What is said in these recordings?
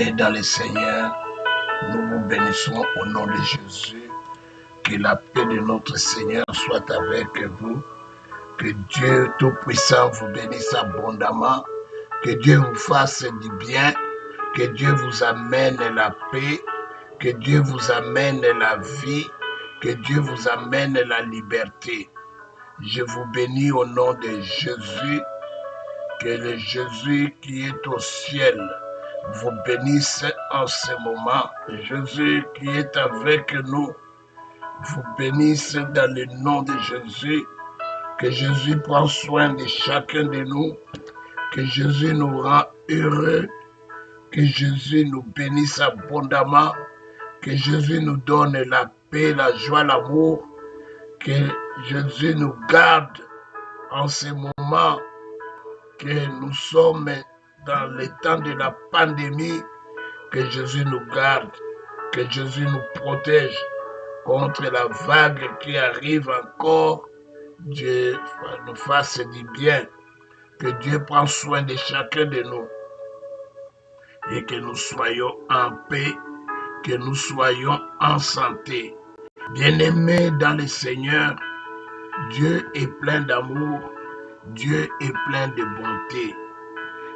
Bien-aimés dans le Seigneur, nous vous bénissons au nom de Jésus. Que la paix de notre Seigneur soit avec vous. Que Dieu Tout-Puissant vous bénisse abondamment. Que Dieu vous fasse du bien. Que Dieu vous amène la paix. Que Dieu vous amène la vie. Que Dieu vous amène la liberté. Je vous bénis au nom de Jésus. Que le Jésus qui est au ciel vous bénisse en ce moment. Jésus qui est avec nous vous bénisse dans le nom de Jésus. Que Jésus prend soin de chacun de nous. Que Jésus nous rend heureux. Que Jésus nous bénisse abondamment. Que Jésus nous donne la paix, la joie, l'amour. Que Jésus nous garde en ce moment que nous sommes dans le temps de la pandémie. Que Jésus nous garde. Que Jésus nous protège contre la vague qui arrive encore. Dieu nous fasse du bien. Que Dieu prenne soin de chacun de nous. Et que nous soyons en paix. Que nous soyons en santé. Bien-aimés dans le Seigneur, Dieu est plein d'amour. Dieu est plein de bonté.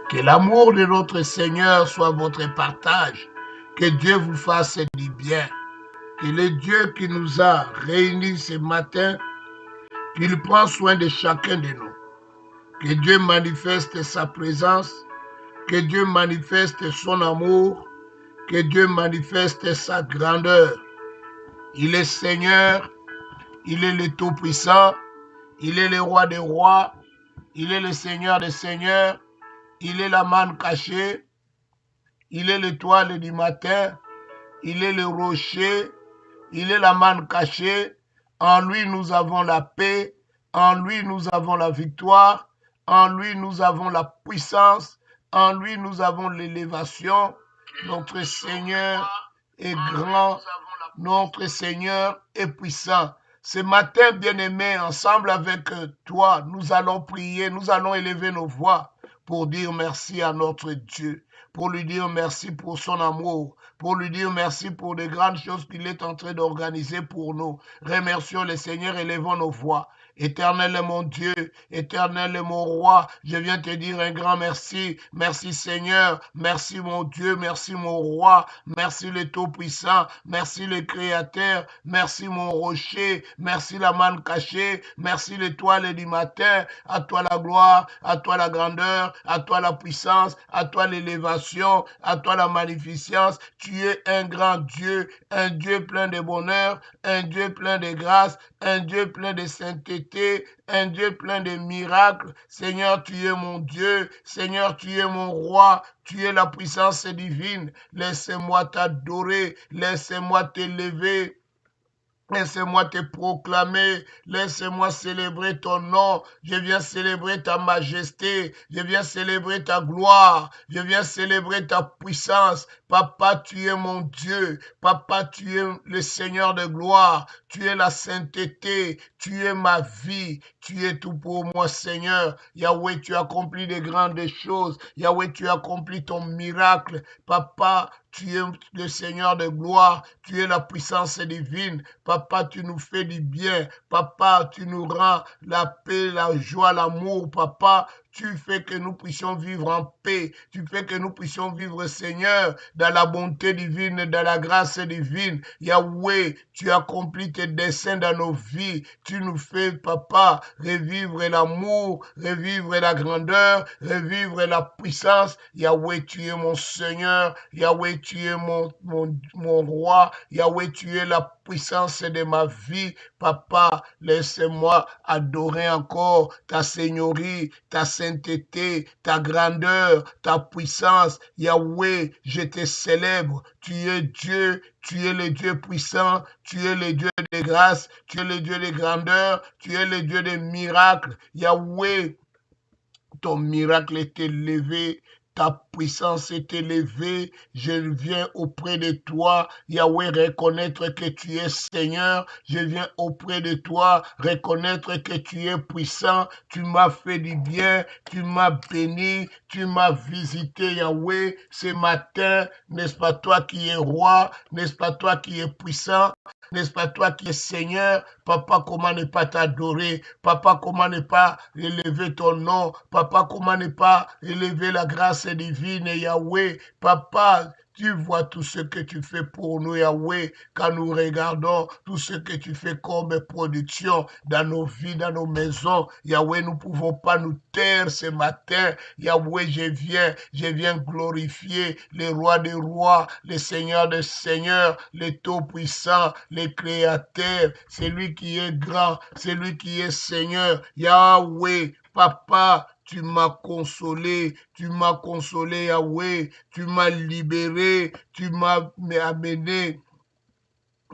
Que l'amour de notre Seigneur soit votre partage. Que Dieu vous fasse du bien. Que le Dieu qui nous a réunis ce matin, qu'il prend soin de chacun de nous. Que Dieu manifeste sa présence. Que Dieu manifeste son amour. Que Dieu manifeste sa grandeur. Il est Seigneur. Il est le Tout-Puissant. Il est le Roi des rois. Il est le Seigneur des seigneurs. Il est la manne cachée. Il est l'étoile du matin. Il est le rocher. Il est la manne cachée. En lui, nous avons la paix. En lui, nous avons la victoire. En lui, nous avons la puissance. En lui, nous avons l'élévation. Notre Seigneur est grand. Notre Seigneur est puissant. Ce matin, bien-aimés, ensemble avec toi, nous allons prier, nous allons élever nos voix pour dire merci à notre Dieu, pour lui dire merci pour son amour, pour lui dire merci pour les grandes choses qu'il est en train d'organiser pour nous. Remercions le Seigneur, élevons nos voix. Éternel est mon Dieu, éternel est mon roi, je viens te dire un grand merci. Merci Seigneur, merci mon Dieu, merci mon roi, merci le Tout-Puissant, merci le Créateur, merci mon rocher, merci la manne cachée, merci l'étoile du matin. À toi la gloire, à toi la grandeur, à toi la puissance, à toi l'élévation, à toi la magnificence. Tu es un grand Dieu, un Dieu plein de bonheur, un Dieu plein de grâce, un Dieu plein de sainteté, un Dieu plein de miracles. Seigneur, tu es mon Dieu. Seigneur, tu es mon roi. Tu es la puissance divine. Laisse-moi t'adorer. Laisse-moi t'élever. Laisse-moi te proclamer, laisse-moi célébrer ton nom. Je viens célébrer ta majesté, je viens célébrer ta gloire, je viens célébrer ta puissance. Papa, tu es mon Dieu. Papa, tu es le Seigneur de gloire. Tu es la sainteté, tu es ma vie. Tu es tout pour moi, Seigneur. Yahweh, tu as accompli de grandes choses. Yahweh, tu as accompli ton miracle. Papa, tu es le Seigneur de gloire. Tu es la puissance divine. Papa, tu nous fais du bien. Papa, tu nous rends la paix, la joie, l'amour. Papa, tu fais que nous puissions vivre en paix. Tu fais que nous puissions vivre, Seigneur, dans la bonté divine, dans la grâce divine. Yahweh, tu accomplis tes desseins dans nos vies. Tu nous fais, Papa, revivre l'amour, revivre la grandeur, revivre la puissance. Yahweh, tu es mon Seigneur. Yahweh, tu es mon roi. Yahweh, tu es la puissance de ma vie. Papa, laisse-moi adorer encore ta seigneurie, ta sainteté, ta grandeur, ta puissance. Yahweh, je te célèbre. Tu es Dieu, tu es le Dieu puissant, tu es le Dieu de grâce, tu es le Dieu de grandeur, tu es le Dieu de miracles. Yahweh, ton miracle est élevé. ta puissance est élevée. Je viens auprès de toi, Yahweh, reconnaître que tu es Seigneur. Je viens auprès de toi, reconnaître que tu es puissant. Tu m'as fait du bien, tu m'as béni, tu m'as visité, Yahweh, ce matin. N'est-ce pas toi qui es roi? N'est-ce pas toi qui es puissant? N'est-ce pas toi qui es Seigneur? Papa, comment ne pas t'adorer? Papa, comment ne pas élever ton nom? Papa, comment ne pas élever la grâce divine, Yahweh? Papa, tu vois tout ce que tu fais pour nous, Yahweh, quand nous regardons tout ce que tu fais comme production dans nos vies, dans nos maisons. Yahweh, nous ne pouvons pas nous taire ce matin. Yahweh, je viens glorifier le roi des rois, le Seigneur des seigneurs, le Tout-Puissant, le Créateur, celui qui est grand, celui qui est Seigneur. Yahweh, Papa, tu m'as consolé, Yahweh, tu m'as libéré, tu m'as amené.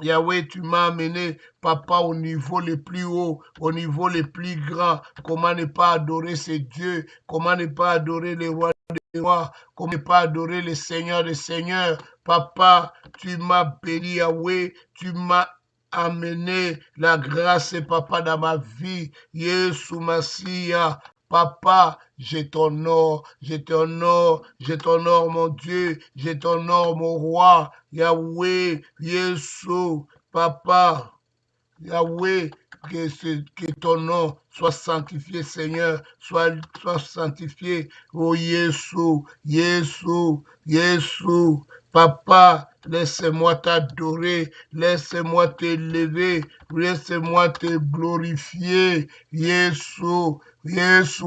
Yahweh, tu m'as amené, Papa, au niveau le plus haut, au niveau le plus grand. Comment ne pas adorer ce Dieu? Comment ne pas adorer les rois des rois? Comment ne pas adorer les seigneurs des seigneurs? Papa, tu m'as béni, Yahweh, tu m'as amené la grâce, Papa, dans ma vie. Yesu Massia. Papa, je t'honore, mon Dieu, je t'honore, mon roi, Yahweh, Yesu, Papa, Yahweh, que ton nom soit sanctifié, Seigneur, soit sanctifié, oh Yesu, Papa, laisse-moi t'adorer, laisse-moi t'élever, laisse-moi te glorifier, Yesu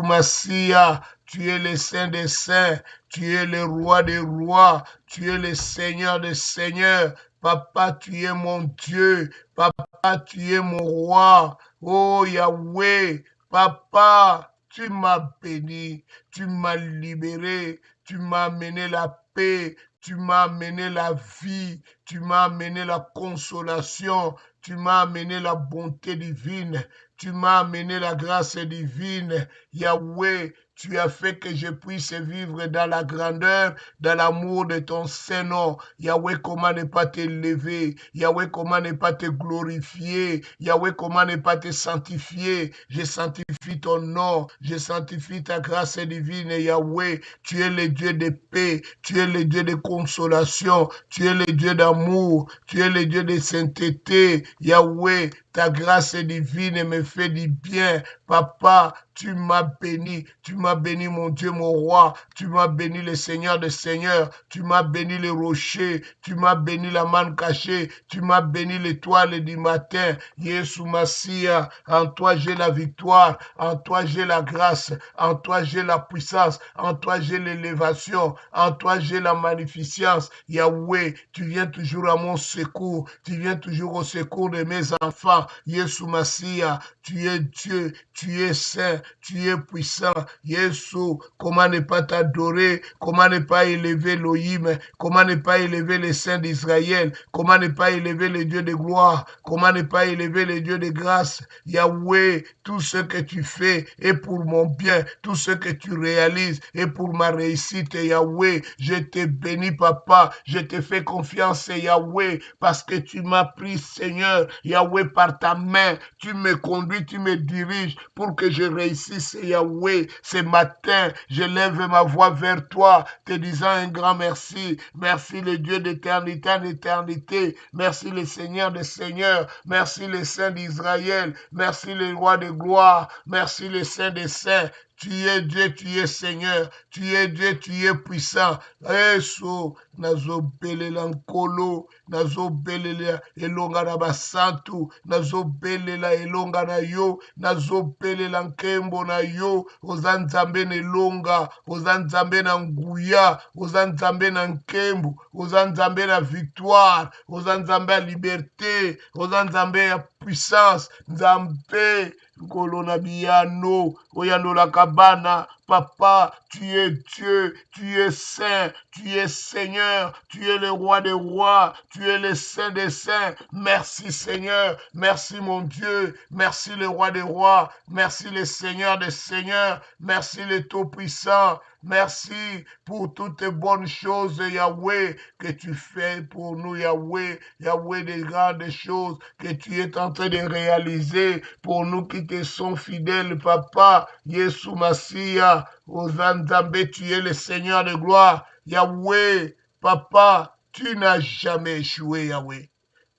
Massia, tu es le Saint des Saints, tu es le Roi des Rois, tu es le Seigneur des Seigneurs, Papa, tu es mon Dieu, Papa, tu es mon roi, oh Yahweh, Papa, tu m'as béni, tu m'as libéré, tu m'as amené la paix, tu m'as amené la vie, tu m'as amené la consolation, tu m'as amené la bonté divine, tu m'as amené la grâce divine. Yahweh, tu as fait que je puisse vivre dans la grandeur, dans l'amour de ton Saint-Nom. Yahweh, comment ne pas t'élever? Yahweh, comment ne pas te glorifier? Yahweh, comment ne pas te sanctifier? Je sanctifie ton nom, je sanctifie ta grâce divine, Yahweh. Tu es le Dieu de paix, tu es le Dieu de consolation, tu es le Dieu d'amour, tu es le Dieu de sainteté. Yahweh, ta grâce divine me fait du bien. Papa, tu m'as béni mon Dieu, mon roi, tu m'as béni le Seigneur des Seigneurs, tu m'as béni les rochers, tu m'as béni la manne cachée, tu m'as béni l'étoile du matin. Yesu Massia, en toi j'ai la victoire, en toi j'ai la grâce, en toi j'ai la puissance, en toi j'ai l'élévation, en toi j'ai la magnificence. Yahweh, tu viens toujours à mon secours, tu viens toujours au secours de mes enfants. Yesu Massia, tu es Dieu, tu es saint, tu es puissant. Yesu, comment ne pas t'adorer, comment ne pas élever Elohim, comment ne pas élever les saints d'Israël, comment ne pas élever les dieux de gloire, comment ne pas élever les dieux de grâce. Yahweh, tout ce que tu fais est pour mon bien, tout ce que tu réalises est pour ma réussite, Yahweh. Je te bénis, Papa, je te fais confiance, Yahweh, parce que tu m'as pris, Seigneur, Yahweh, par ta main, tu me conduis, tu me diriges pour que je réussisse, Yahweh. Ce matin, je lève ma voix vers toi, te disant un grand merci. Merci le Dieu d'éternité en éternité. Merci le Seigneur des Seigneurs. Merci le Saint d'Israël. Merci le Roi de gloire. Merci le Saint des Saints. Tu es Dieu, tu es Seigneur, tu es Dieu, tu es puissant. Eso, nazobelela nkolo, nazobelela elonga na basantu, nazobelela elonga na yo, nazobelela nkembo na yo, oza nzambe na elonga, oza nzambe na nguya, oza nzambe na nkembo, oza nzambe na victoire, oza nzambe ya liberté, oza nzambe ya puissance, nzambe nkolo na biyano, oyano la kabana, Papa, tu es Dieu, tu es saint, tu es Seigneur, tu es le roi des rois, tu es le saint des saints. Merci Seigneur, merci mon Dieu, merci le roi des rois, merci le Seigneur des seigneurs, merci le Tout-Puissant. Merci pour toutes les bonnes choses, Yahweh, que tu fais pour nous, Yahweh. Yahweh, des grandes choses que tu es en train de réaliser pour nous qui te sommes fidèles, Papa. Yeshua Massia, Ozanzambe, tu es le Seigneur de gloire. Yahweh, Papa, tu n'as jamais échoué, Yahweh.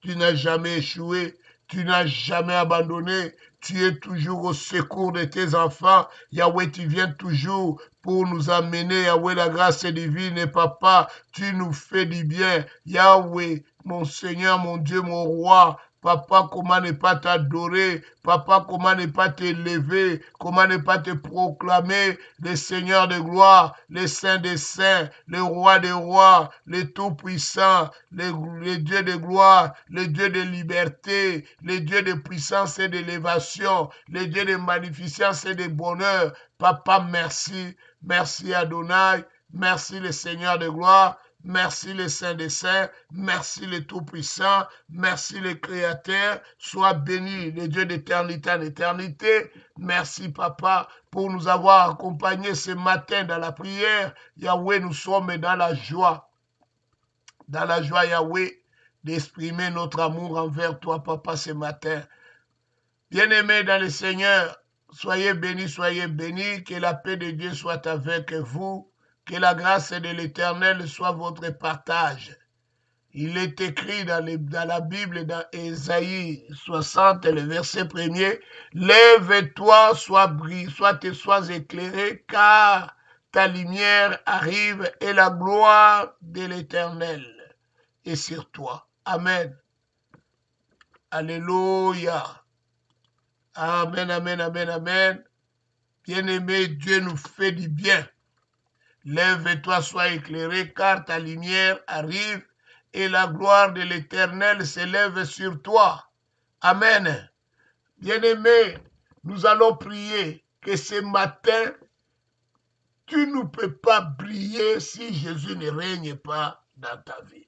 Tu n'as jamais échoué. Tu n'as jamais abandonné. Tu es toujours au secours de tes enfants. Yahweh, tu viens toujours pour nous amener, Yahweh, la grâce divine. Et Papa, tu nous fais du bien. Yahweh, mon Seigneur, mon Dieu, mon roi. Papa, comment ne pas t'adorer? Papa, comment ne pas t'élever? Comment ne pas te proclamer le Seigneur de gloire, le Saint des saints, le Roi des rois, le Tout-Puissant, le Dieu de gloire, le Dieu de liberté, le Dieu de puissance et d'élévation, le Dieu de magnificence et de bonheur. Papa, merci. Merci Adonai. Merci le Seigneur de gloire. Merci le Saint des Saints, merci le Tout-Puissant, merci le Créateur, sois béni, le Dieu d'éternité en éternité. Merci Papa pour nous avoir accompagnés ce matin dans la prière. Yahweh, nous sommes dans la joie Yahweh, d'exprimer notre amour envers toi Papa ce matin. Bien-aimés dans le Seigneur, soyez bénis, que la paix de Dieu soit avec vous. Que la grâce de l'Éternel soit votre partage. Il est écrit dans la Bible, dans Ésaïe 60, le verset 1er, « Lève-toi, sois éclairé, car ta lumière arrive et la gloire de l'Éternel est sur toi. » Amen. Alléluia. Amen, amen, amen, amen. Bien-aimé, Dieu nous fait du bien. Lève-toi, sois éclairé, car ta lumière arrive et la gloire de l'Éternel s'élève sur toi. Amen. Bien-aimé, nous allons prier que ce matin, tu ne peux pas briller si Jésus ne règne pas dans ta vie.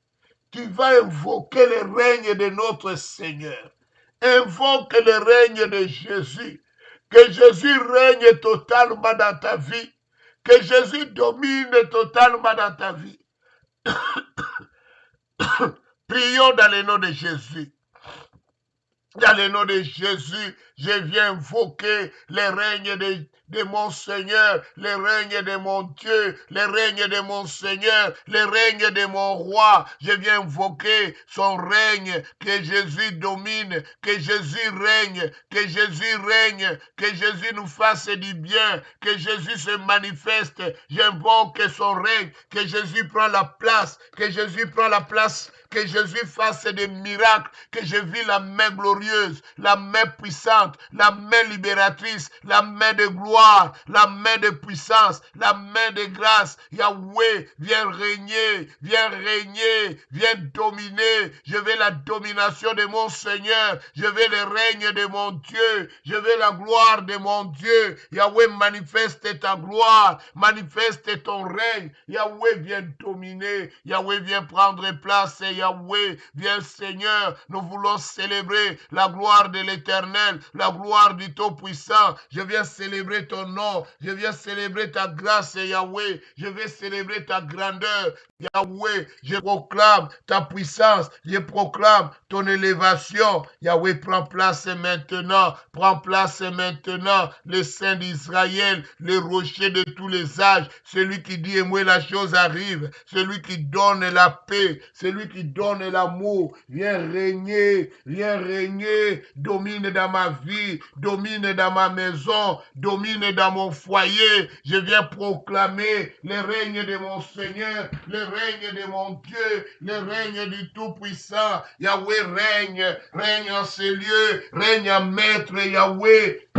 Tu vas invoquer le règne de notre Seigneur. Invoque le règne de Jésus. Que Jésus règne totalement dans ta vie. Que Jésus domine totalement dans ta vie. Prions dans le nom de Jésus. Dans le nom de Jésus, je viens invoquer le règne de mon Seigneur, le règne de mon Dieu, le règne de mon Seigneur, le règne de mon roi. Je viens invoquer son règne, que Jésus domine, que Jésus règne, que Jésus règne, que Jésus nous fasse du bien, que Jésus se manifeste. J'invoque son règne, que Jésus prend la place, que Jésus prend la place, que Jésus fasse des miracles, que je vis la main glorieuse, la main puissante, la main libératrice, la main de gloire, la main de puissance, la main de grâce. Yahweh, viens régner, viens dominer. Je veux la domination de mon Seigneur, je veux le règne de mon Dieu, je veux la gloire de mon Dieu. Yahweh, manifeste ta gloire, manifeste ton règne. Yahweh, viens dominer, Yahweh, viens prendre place. Yahweh, viens Seigneur, nous voulons célébrer la gloire de l'Éternel, la gloire du Tout-Puissant. Je viens célébrer ton nom, je viens célébrer ta grâce, Yahweh, je vais célébrer ta grandeur. Yahweh, je proclame ta puissance, je proclame ton élévation. Yahweh, prends place maintenant, le Saint d'Israël, le rocher de tous les âges, celui qui dit et moi la chose arrive, celui qui donne la paix, celui qui donne l'amour. Viens régner, domine dans ma vie, domine dans ma maison, domine dans mon foyer. Je viens proclamer le règne de mon Seigneur, le règne de mon Dieu, le règne du Tout-Puissant. Yahweh règne en ces lieux, règne en maître. Yahweh,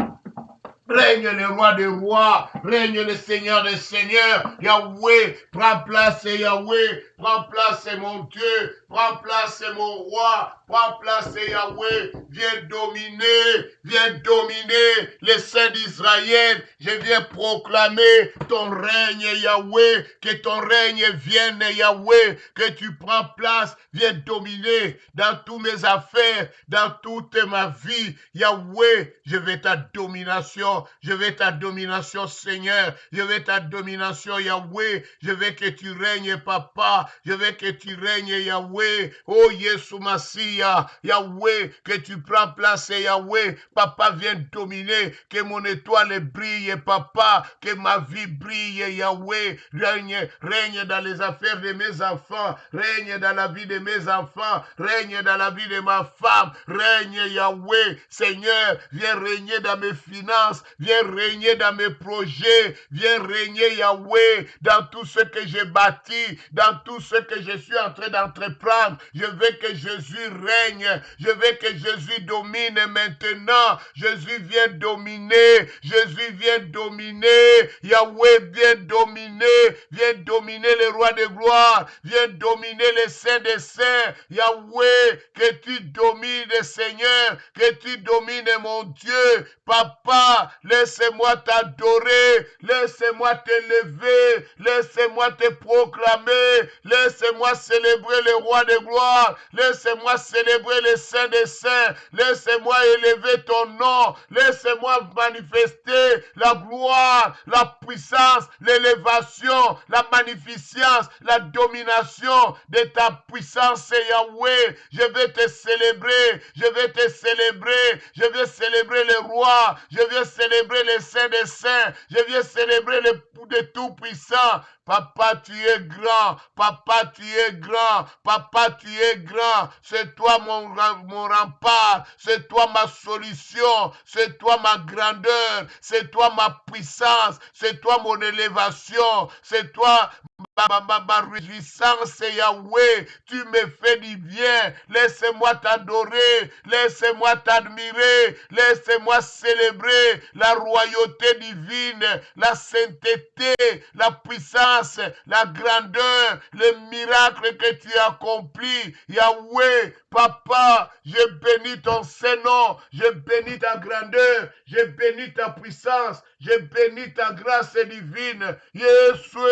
Règne le roi des rois, règne le seigneur des seigneurs. Yahweh, prends place, Yahweh, prends place, mon Dieu, prends place, mon roi, prends place, Yahweh. Viens dominer les saints d'Israël. Je viens proclamer ton règne, Yahweh, que ton règne vienne, Yahweh, que tu prends place, viens dominer dans toutes mes affaires, dans toute ma vie. Yahweh, je veux ta domination, je veux ta domination, Seigneur, je veux ta domination, Yahweh, je veux que tu règnes, Papa, je veux que tu règnes, Yahweh, oh Yeshua Massia, Yahweh, que tu prends place, Yahweh, Papa, viens dominer, que mon étoile brille, Papa, que ma vie brille, Yahweh, règne dans les affaires de mes enfants, règne dans la vie de mes enfants, règne dans la vie de ma femme, règne, Yahweh, Seigneur, viens régner dans mes finances, viens régner dans mes projets, viens régner, Yahweh, dans tout ce que j'ai bâti, dans tout ce que je suis en train d'entreprendre. Je veux que Jésus règne, je veux que Jésus domine maintenant. Jésus vient dominer, Jésus vient dominer, Yahweh vient dominer le roi de gloire, vient dominer les saints des saints. Yahweh, que tu domines, Seigneur, que tu domines, mon Dieu. Papa, laisse-moi t'adorer, laisse-moi t'élever, laisse-moi te proclamer, laisse-moi célébrer le roi de gloire, laisse-moi célébrer les saints des saints, laisse-moi élever ton nom, laisse-moi manifester la gloire, la puissance, l'élévation, la magnificence, la domination de ta puissance, Yahweh. Je vais te célébrer, je vais te célébrer, je vais célébrer le roi, je vais célébrer les saints des saints, je vais célébrer le tout-puissant. Papa, tu es grand. Papa, tu es grand. Papa, tu es grand. C'est toi mon rempart. C'est toi ma solution. C'est toi ma grandeur. C'est toi ma puissance. C'est toi mon élévation. C'est toi ma réjouissance, Yahweh. Tu me fais du bien. Laisse-moi t'adorer. Laisse-moi t'admirer. Laisse-moi célébrer la royauté divine, la sainteté, la puissance, la grandeur, les miracles que tu as accomplis. Yahweh, Papa, je bénis ton Saint-Nom, je bénis ta grandeur, je bénis ta puissance, je bénis ta grâce divine. Yeshua,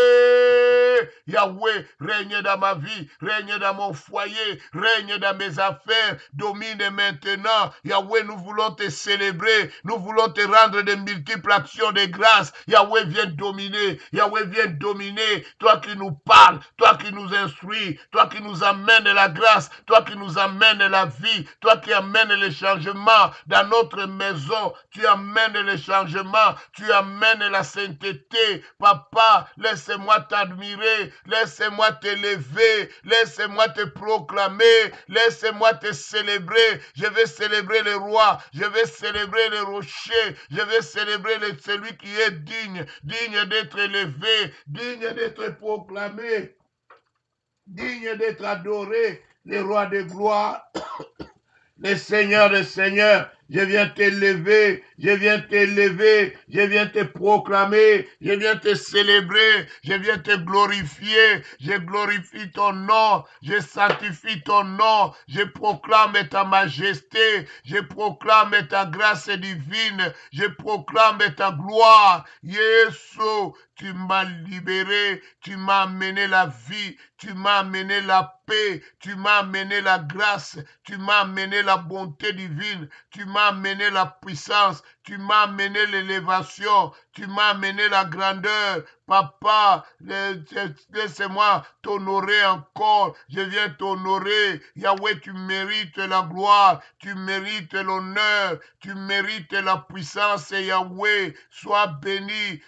Yahweh, règne dans ma vie, règne dans mon foyer, règne dans mes affaires, domine maintenant. Yahweh, nous voulons te célébrer, nous voulons te rendre de multiples actions de grâce. Yahweh, viens dominer, Yahweh, viens dominer. Toi qui nous parles, toi qui nous instruis, toi qui nous amènes la grâce, toi qui nous amènes la vie, toi qui amènes le changement dans notre maison, tu amènes le changement, tu amènes la sainteté. Papa, laisse-moi t'admirer, laisse-moi t'élever, laisse-moi te proclamer, laisse-moi te célébrer. Je vais célébrer le roi, je vais célébrer le rocher, je vais célébrer celui qui est digne, digne d'être élevé, digne d'être proclamé, digne d'être adoré, le roi de gloire, le Seigneur des seigneurs. Je viens t'élever, je viens t'élever, je viens te proclamer, je viens te célébrer, je viens te glorifier, je glorifie ton nom, je sanctifie ton nom, je proclame ta majesté, je proclame ta grâce divine, je proclame ta gloire. Jésus, tu m'as libéré, tu m'as amené la vie, tu m'as amené la paix, tu m'as amené la grâce, tu m'as amené la bonté divine, tu m'as amené la puissance, tu m'as amené l'élévation, tu m'as amené la grandeur. Papa, laisse-moi t'honorer encore. Je viens t'honorer. Yahweh, tu mérites la gloire, tu mérites l'honneur, tu mérites la puissance. Yahweh, sois béni,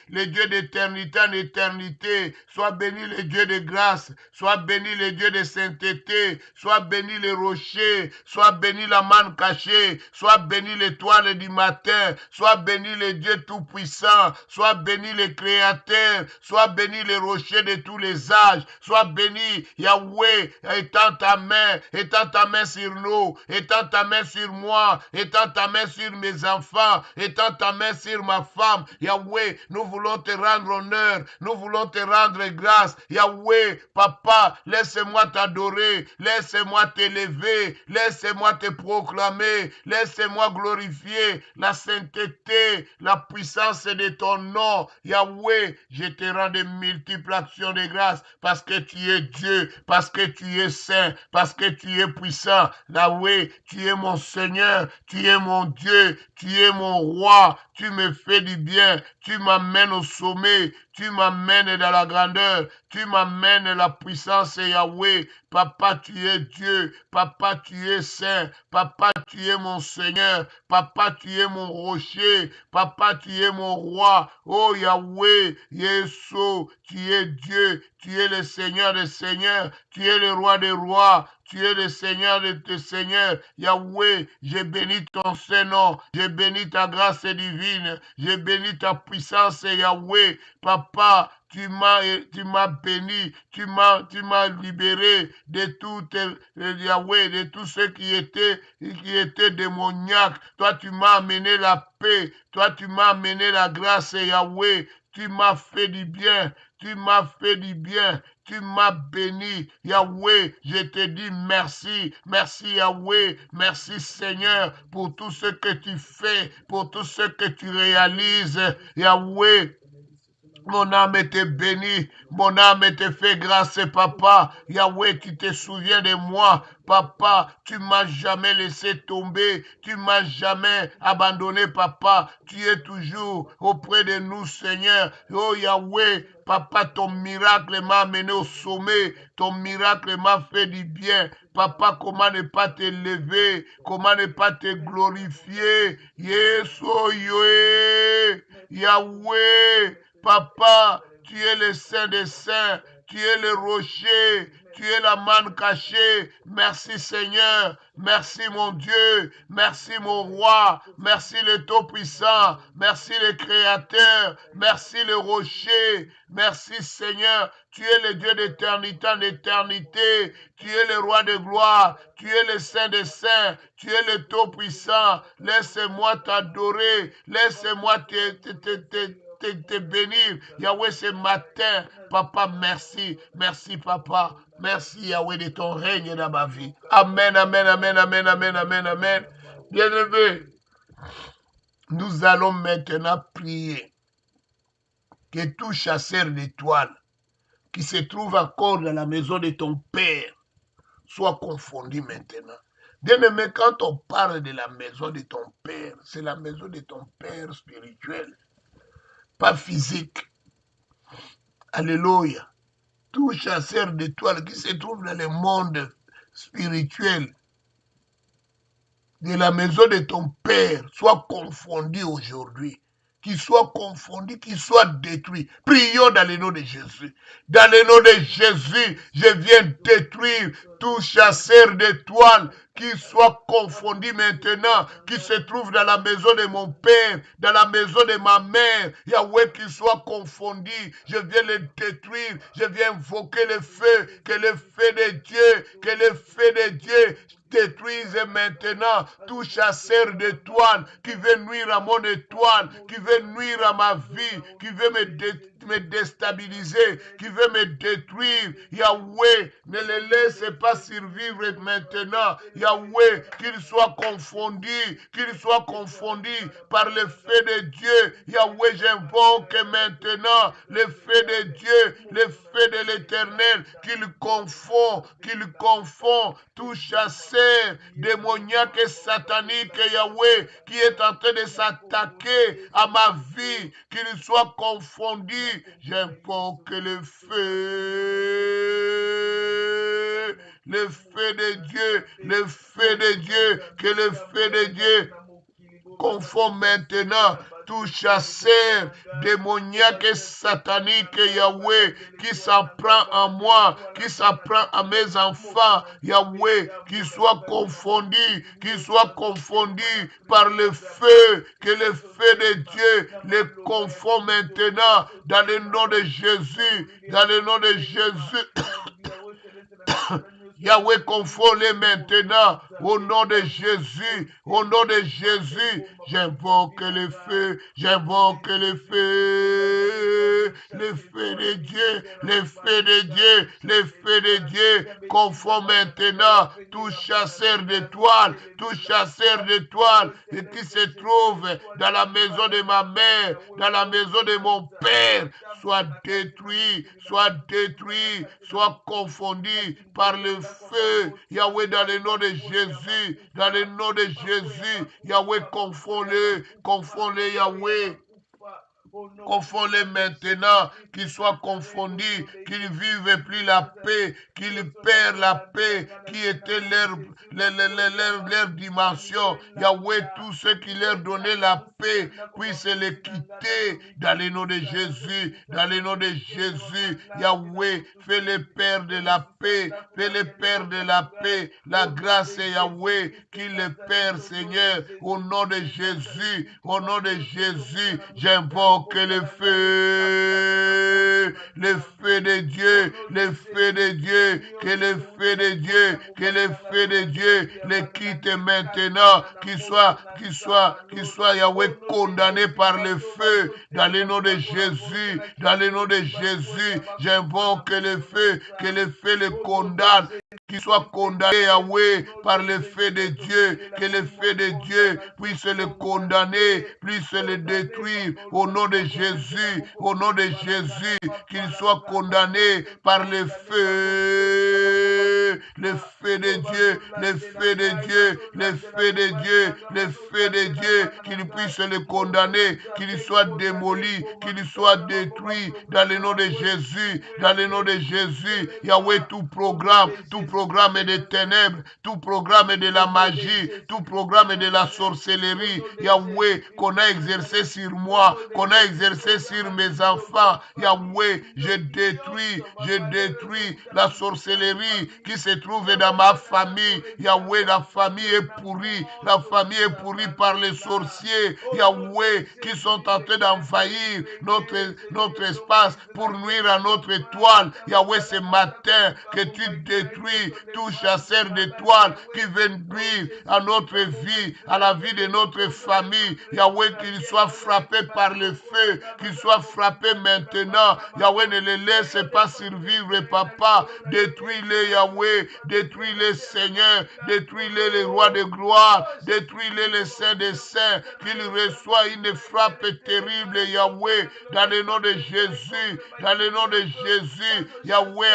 le Dieu d'éternité en éternité. Sois béni le Dieu de grâce, sois béni le Dieu de sainteté, sois béni le rocher, sois béni la manne cachée, sois béni l'étoile étoiles du matin. Sois béni le Dieu Tout-Puissant. Sois béni le Créateur. Sois béni le rocher de tous les âges. Sois béni, Yahweh, étends ta main sur nous, étends ta main sur moi, étends ta main sur mes enfants, étends ta main sur ma femme. Yahweh, nous voulons te rendre honneur, nous voulons te rendre grâce. Yahweh, Papa, laisse-moi t'adorer, laisse-moi t'élever, laisse-moi te proclamer, laisse-moi glorifier la sainteté, la puissance de ton nom. Yahweh, je te rends de multiples actions de grâce parce que tu es Dieu, parce que tu es saint, parce que tu es puissant. Yahweh, tu es mon Seigneur, tu es mon Dieu, tu es mon roi, tu me fais du bien, tu m'amènes au sommet, tu m'amènes dans la grandeur, tu m'amènes la puissance, Yahweh. Papa, tu es Dieu, Papa, tu es saint, Papa, tu es mon Seigneur, Papa, tu es mon rocher, Papa, tu es mon roi. Oh Yahweh, Yeshua, tu es Dieu, tu es le Seigneur des seigneurs, tu es le roi des rois, tu es le Seigneur de tes seigneurs. Yahweh, je bénis ton Saint-Nom, je bénis ta grâce divine, je bénis ta puissance, Yahweh. Papa, tu m'as béni, tu m'as libéré de tout, Yahweh, de tous ceux qui étaient démoniaques. Toi, tu m'as amené la paix, toi, tu m'as amené la grâce, Yahweh. Tu m'as fait du bien, tu m'as fait du bien, tu m'as béni. Yahweh, je te dis merci, merci Yahweh, merci Seigneur pour tout ce que tu fais, pour tout ce que tu réalises. Yahweh, mon âme était bénie, mon âme était fait grâce, papa. Yahweh, tu te souviens de moi. Papa, tu m'as jamais laissé tomber, tu m'as jamais abandonné, papa. Tu es toujours auprès de nous, Seigneur. Oh Yahweh, papa, ton miracle m'a amené au sommet, ton miracle m'a fait du bien. Papa, comment ne pas te lever, comment ne pas te glorifier. Yes, oh Yahweh. Papa, tu es le Saint des Saints, tu es le rocher, tu es la manne cachée. Merci Seigneur, merci mon Dieu, merci mon roi, merci le Tout-Puissant, merci le Créateur, merci le rocher, merci Seigneur. Tu es le Dieu d'éternité en éternité, tu es le roi de gloire, tu es le Saint des Saints, tu es le Tout-Puissant. Laisse-moi t'adorer, laisse-moi te bénir, Yahweh, ce matin. Papa, merci. Merci, papa. Merci, Yahweh, de ton règne dans ma vie. Amen, amen, amen, amen, amen, amen, amen. Bien-aimé, nous allons maintenant prier que tout chasseur d'étoiles qui se trouve encore dans la maison de ton Père soit confondu maintenant. Bien-aimé, quand on parle de la maison de ton Père, c'est la maison de ton Père spirituel, pas physique. Alléluia. Tout chasseur d'étoiles qui se trouve dans le monde spirituel de la maison de ton Père soit confondu aujourd'hui. Qu'il soit confondu, qu'il soit détruit. Prions dans le nom de Jésus. Dans le nom de Jésus, je viens détruire tout chasseur d'étoiles qui soit confondu maintenant, qui se trouve dans la maison de mon Père, dans la maison de ma mère. Yahweh, qu'il soit confondu. Je viens le détruire. Je viens invoquer le feu, que le feu de Dieu, que le feu de Dieu détruise maintenant tout chasseur d'étoiles qui veut nuire à mon étoile, qui veut nuire à ma vie, qui veut me déstabiliser, qui veut me détruire. Yahweh, ne le laisse pas survivre maintenant. Yahweh, qu'il soit confondu par le feu de Dieu. Yahweh, j'invoque maintenant le feu de Dieu, le feu de l'Éternel, qu'il confond tout chasseur démoniaque et satanique, Yahweh, qui est en train de s'attaquer à ma vie, qu'il soit confondu. J'invoque le feu de Dieu, que le feu de Dieu confond maintenant tout chasseur démoniaque et satanique, Yahweh, qui s'en prend à moi, qui s'en prend à mes enfants, Yahweh, qui soit confondu par le feu, que le feu de Dieu les confond maintenant, dans le nom de Jésus, dans le nom de Jésus. Yahweh, confond-les maintenant, au nom de Jésus, au nom de Jésus. J'invoque le feu, j'invoque le feu de Dieu, le feu de Dieu, le feu de Dieu. Confond maintenant tout chasseur d'étoiles, et qui se trouve dans la maison de ma mère, dans la maison de mon père, soit détruit, soit confondu par le feu. Yahweh, dans le nom de Jésus, dans le nom de Jésus, Yahweh, confonds-les, Yahweh. Confonds-les maintenant, qu'ils soient confondus, qu'ils ne vivent plus la paix, qu'ils perdent la paix qui était leur dimension. Yahweh, tous ceux qui leur donnaient la paix puissent les quitter dans le nom de Jésus, dans le nom de Jésus. Yahweh, fais-les perdre la paix, fais-les perdre la paix, la grâce, Yahweh, qu'ils les perdent, Seigneur, au nom de Jésus, au nom de Jésus. J'invoque le feu de Dieu, le feu de Dieu, que le feu de Dieu, les quitte maintenant, qu'il soit Yahweh condamné par le feu, dans le nom de Jésus, dans le nom de Jésus. J'invoque le feu, que le feu le condamne, qu'il soit condamné, Yahweh, par le feu de Dieu, que le feu de Dieu puisse le condamner, puisse le détruire, au nom de Jésus, qu'il soit condamné par le feu de Dieu, le feu de Dieu, le feu de Dieu, le feu de Dieu, qu'il puisse le condamner, qu'il soit démoli, qu'il soit détruit, dans le nom de Jésus, dans le nom de Jésus. Yahweh, tout programme des ténèbres, tout programme de la magie, tout programme de la sorcellerie, Yahweh, qu'on a exercé sur moi, qu'on a exercé sur mes enfants, Yahweh, je détruis la sorcellerie qui se trouve dans ma famille. Yahweh, la famille est pourrie par les sorciers, Yahweh, qui sont en train d'envahir notre espace pour nuire à notre étoile. Yahweh, ce matin, que tu détruis tout chasseur d'étoiles qui veut nuire à notre vie, à la vie de notre famille. Yahweh, qu'il soit frappé par le feu, qu'il soit frappé maintenant. Yahweh, ne les laisse pas survivre, papa. Détruis-les, Yahweh. Détruis-les, Seigneur. Détruis-les, les rois de gloire. Détruis-les, les saints des saints. Qu'ils reçoivent une frappe terrible, Yahweh. Dans le nom de Jésus. Dans le nom de Jésus. Yahweh,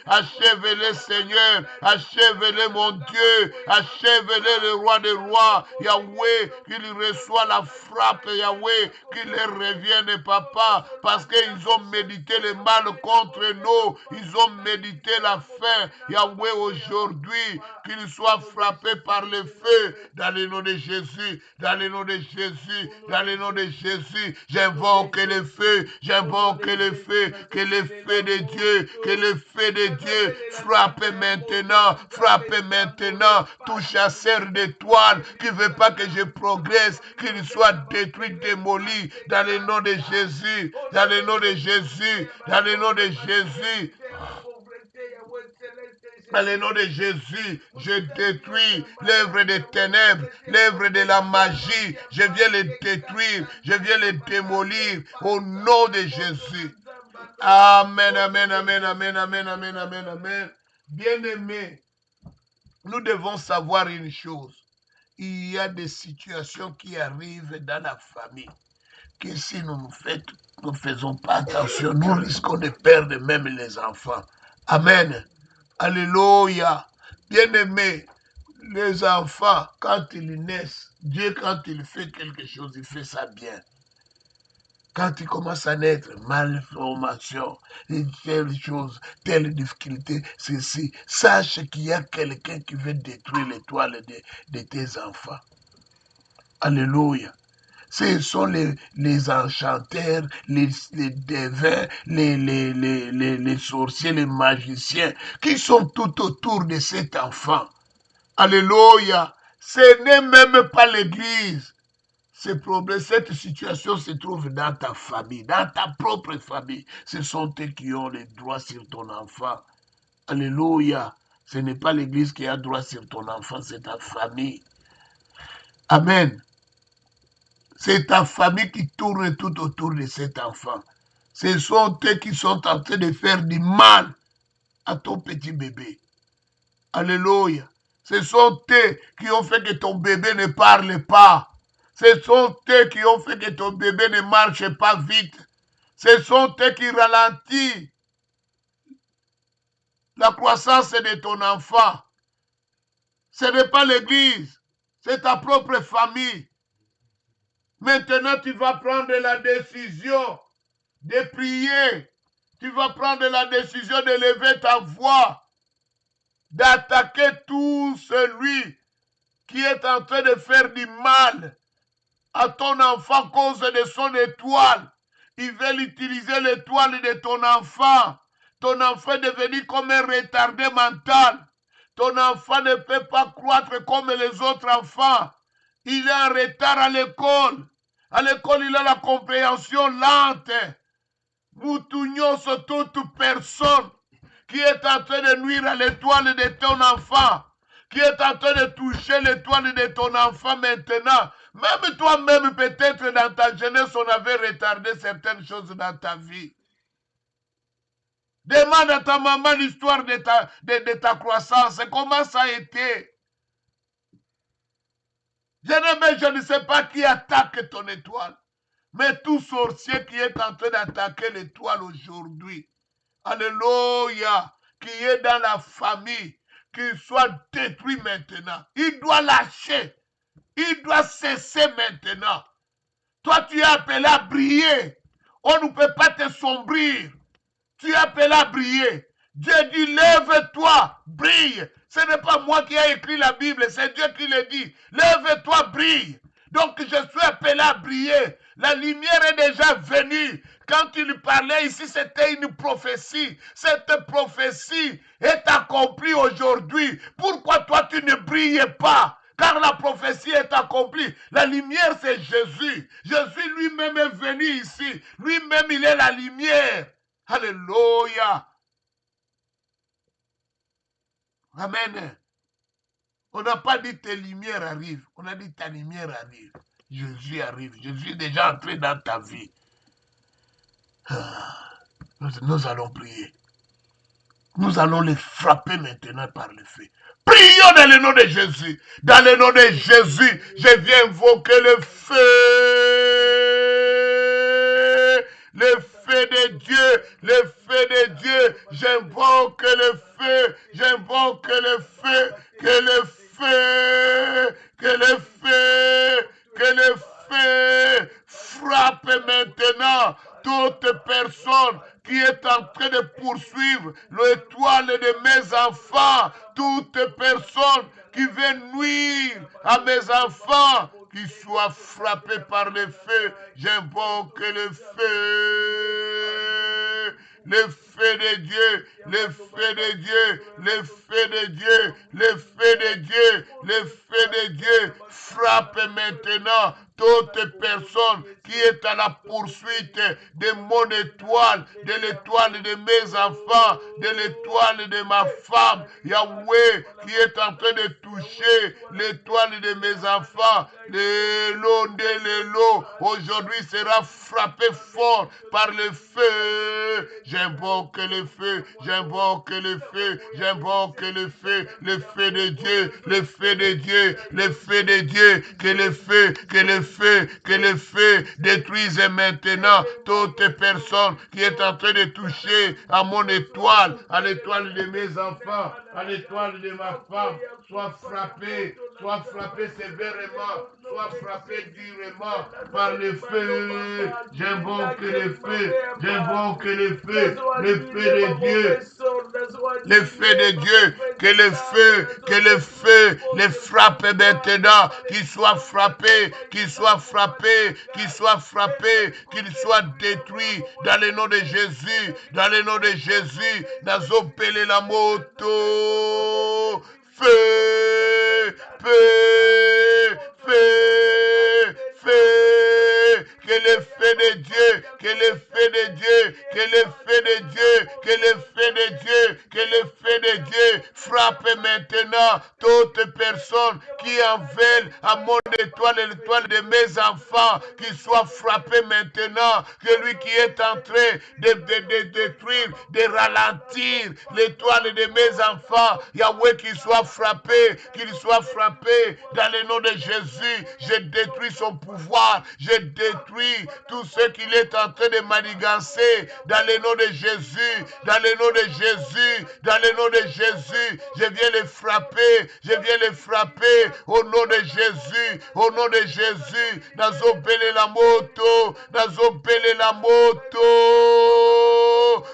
achève-les, Seigneur. Achève-les, mon Dieu. Achève-les, le roi des rois. Yahweh, qu'il reçoit la frappe, Yahweh. Qu'il leur revienne, papa. Parce qu'ils ont médité le mal contre nous. Ils ont médité la fin. Yahweh, aujourd'hui, qu'ils soient frappés par le feu. Dans le nom de Jésus. Dans le nom de Jésus. Dans le nom de Jésus. J'invoque le feu. J'invoque le feu. Que le feu de Dieu. Que le feu de Dieu frappe maintenant. Frappe maintenant. Tout chasseur d'étoiles qui ne veut pas que je progresse. Qu'il soit détruit, démoli. Dans le nom de Jésus. Dans le nom de Jésus. Dans le nom de Jésus. Dans le nom de Jésus, je détruis l'œuvre des ténèbres, l'œuvre de la magie. Je viens les détruire, je viens les démolir au nom de Jésus. Amen, amen, amen, amen, amen, amen, amen, amen. Bien-aimés, nous devons savoir une chose. Il y a des situations qui arrivent dans la famille que si nous ne faisons pas attention, nous risquons de perdre même les enfants. Amen. Alléluia. Bien-aimés, les enfants, quand ils naissent, Dieu, quand il fait quelque chose, il fait ça bien. Quand il commence à naître, malformation, telle chose, telle difficulté, ceci, sache qu'il y a quelqu'un qui veut détruire l'étoile de tes enfants. Alléluia. Ce sont les enchanteurs, les devins, les sorciers, les magiciens qui sont tout autour de cet enfant. Alléluia. Ce n'est même pas l'église. Cette situation se trouve dans ta famille, dans ta propre famille. Ce sont eux qui ont les droits sur ton enfant. Alléluia. Ce n'est pas l'église qui a droit sur ton enfant, c'est ta famille. Amen. C'est ta famille qui tourne tout autour de cet enfant. Ce sont eux qui sont en train de faire du mal à ton petit bébé. Alléluia. Ce sont eux qui ont fait que ton bébé ne parle pas. Ce sont eux qui ont fait que ton bébé ne marche pas vite. Ce sont eux qui ralentissent la croissance de ton enfant. Ce n'est pas l'église, c'est ta propre famille. Maintenant, tu vas prendre la décision de prier. Tu vas prendre la décision de lever ta voix, d'attaquer tout celui qui est en train de faire du mal à ton enfant à cause de son étoile. Ils veulent utiliser l'étoile de ton enfant. Ton enfant est devenu comme un retardé mental. Ton enfant ne peut pas croître comme les autres enfants. Il est en retard à l'école. À l'école, il a la compréhension lente. Nous tougnons sur toute personne qui est en train de nuire à l'étoile de ton enfant, qui est en train de toucher l'étoile de ton enfant maintenant. Même toi-même, peut-être dans ta jeunesse, on avait retardé certaines choses dans ta vie. Demande à ta maman l'histoire de ta croissance. Comment ça a été? Je ne sais pas qui attaque ton étoile. Mais tout sorcier qui est en train d'attaquer l'étoile aujourd'hui, alléluia, qui est dans la famille, qu'il soit détruit maintenant. Il doit lâcher. Il doit cesser maintenant. Toi, tu es appelé à briller. On ne peut pas te sombrir. Tu es appelé à briller. Dieu dit, lève-toi, brille. Ce n'est pas moi qui ai écrit la Bible, c'est Dieu qui le dit. Lève-toi, brille. Donc, je suis appelé à briller. La lumière est déjà venue. Quand il parlait ici, c'était une prophétie. Cette prophétie est accomplie aujourd'hui. Pourquoi toi, tu ne brilles pas? Car la prophétie est accomplie. La lumière, c'est Jésus. Jésus lui-même est venu ici. Lui-même, il est la lumière. Alléluia. Amen. On n'a pas dit tes lumières arrivent. On a dit ta lumière arrive. Jésus arrive. Jésus est déjà entré dans ta vie. Nous allons prier. Nous allons les frapper maintenant par le feu. Prions dans le nom de Jésus. Dans le nom de Jésus, je viens invoquer le feu. Le feu de Dieu. Le feu de Dieu. J'invoque le feu. J'invoque le feu. Que le feu. Que le feu. Que le feu frappe maintenant toute personne qui est en train de poursuivre l'étoile de mes enfants, toute personne qui veut nuire à mes enfants, qui soit frappée par le feu, j'invoque le feu. Le feu de Dieu, le feu de Dieu, le feu de Dieu, le feu de Dieu, le feu de Dieu frappe maintenant toute personne qui est à la poursuite de mon étoile, de l'étoile de mes enfants, de l'étoile de ma femme, Yahweh, qui est en train de toucher l'étoile de mes enfants, l'élo, aujourd'hui sera frappé fort par le feu. J'invoque le feu, j'invoque le feu, j'invoque le feu de Dieu, le feu de Dieu, le feu de Dieu, que le feu, que le feu, que le feu détruise maintenant toute personne qui est en train de toucher à mon étoile, à l'étoile de mes enfants, à l'étoile de ma femme, soit frappée sois frappé sévèrement, sois frappé durement par le feu. J'invoque le feu, j'invoque le feu de Dieu. Le feu de Dieu, que le feu les frappe maintenant, qu'ils soient frappés, qu'ils soient frappés, qu'ils soient frappés, qu'ils soient détruits dans le nom de Jésus, dans le nom de Jésus. Nazopele la moto, feu, feu, feu, feu, que le feu de Dieu, que le feu de Dieu, que le feu de Dieu, que le feu de Dieu, que le feu de Dieu frappe maintenant toute personne qui en veulent à mon étoile et l'étoile de mes enfants, qu'il soit frappé maintenant, que lui qui est en train de détruire, de ralentir l'étoile de mes enfants, Yahweh, qu'il soit frappé dans le nom de Jésus. Je détruis son pouvoir, je détruis tout ce qu'il est en train de manigancer dans le nom de Jésus, dans le nom de Jésus, dans le nom de Jésus. Je viens les frapper, je viens les frapper au nom de Jésus, au nom de Jésus. Nazopele la moto, nazopele la moto,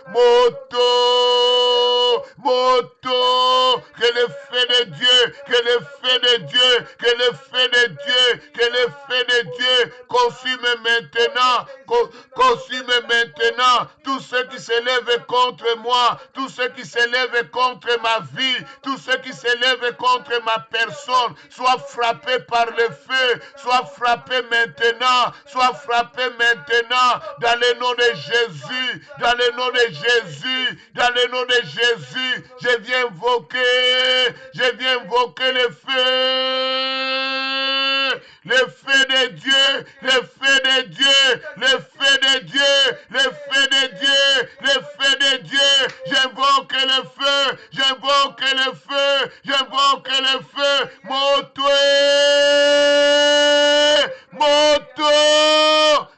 moto, moto, que le feu de Dieu, que le feu de Dieu, que le feu de Dieu, que le feu de Dieu consume maintenant tous ceux qui s'élèvent contre moi, tous ceux qui s'élèvent contre ma vie, tous ceux qui s'élèvent contre ma personne, soient frappés par le feu, soient frappés maintenant, soient frappés maintenant, dans le nom de Jésus, dans le nom de Jésus, dans le nom de Jésus. Je viens invoquer le feu de Dieu, le feu de Dieu, le feu de Dieu, le feu de Dieu, le feu de Dieu. J'invoque le feu, j'invoque le feu, j'invoque le feu. Moto, moto.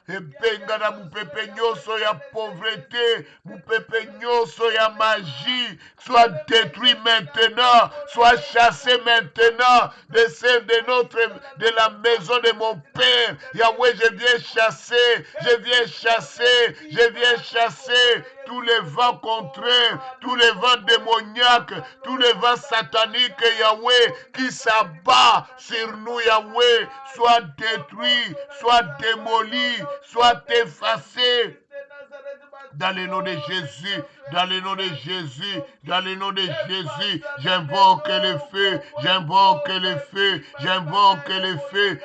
Ebengana mupepe nyoso ya pauvreté, mupepe nyoso ya magie, soit détruit maintenant, soit chassé maintenant de la maison de mon Père. Yahweh, je viens chasser, je viens chasser, je viens chasser tous les vents contraires, tous les vents démoniaques, tous les vents sataniques, Yahweh, qui s'abat sur nous, Yahweh, soit détruit, soit démoli, soit effacé. Dans le nom de Jésus, dans le nom de Jésus, dans le nom de Jésus, j'invoque le feu, j'invoque le feu, j'invoque le feu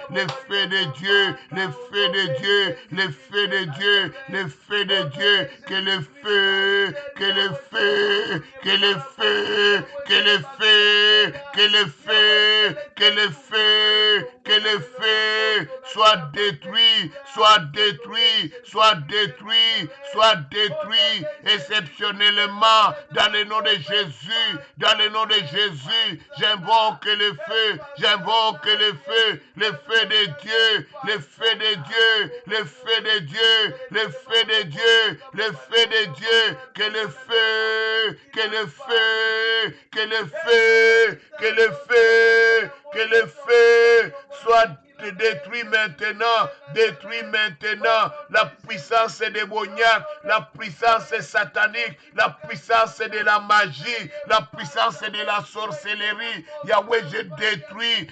de Dieu, le feu de Dieu, le feu de Dieu, le feu de Dieu, que le feu, que le feu, que le feu, que le feu, que le feu, que le feu, que le feu soit détruit, soit détruit, soit détruit, soit détruit exceptionnellement dans le nom de Jésus, dans le nom de Jésus. J'invoque le feu, j'invoque le feu de Dieu, le feu de Dieu, le feu de Dieu, le feu de Dieu, le feu de Dieu, que le feu, que le feu, que le feu, que le feu, que le feu soit détruit maintenant la puissance démoniaque, la puissance satanique, la puissance de la magie, la puissance de la sorcellerie. Yahweh, je détruis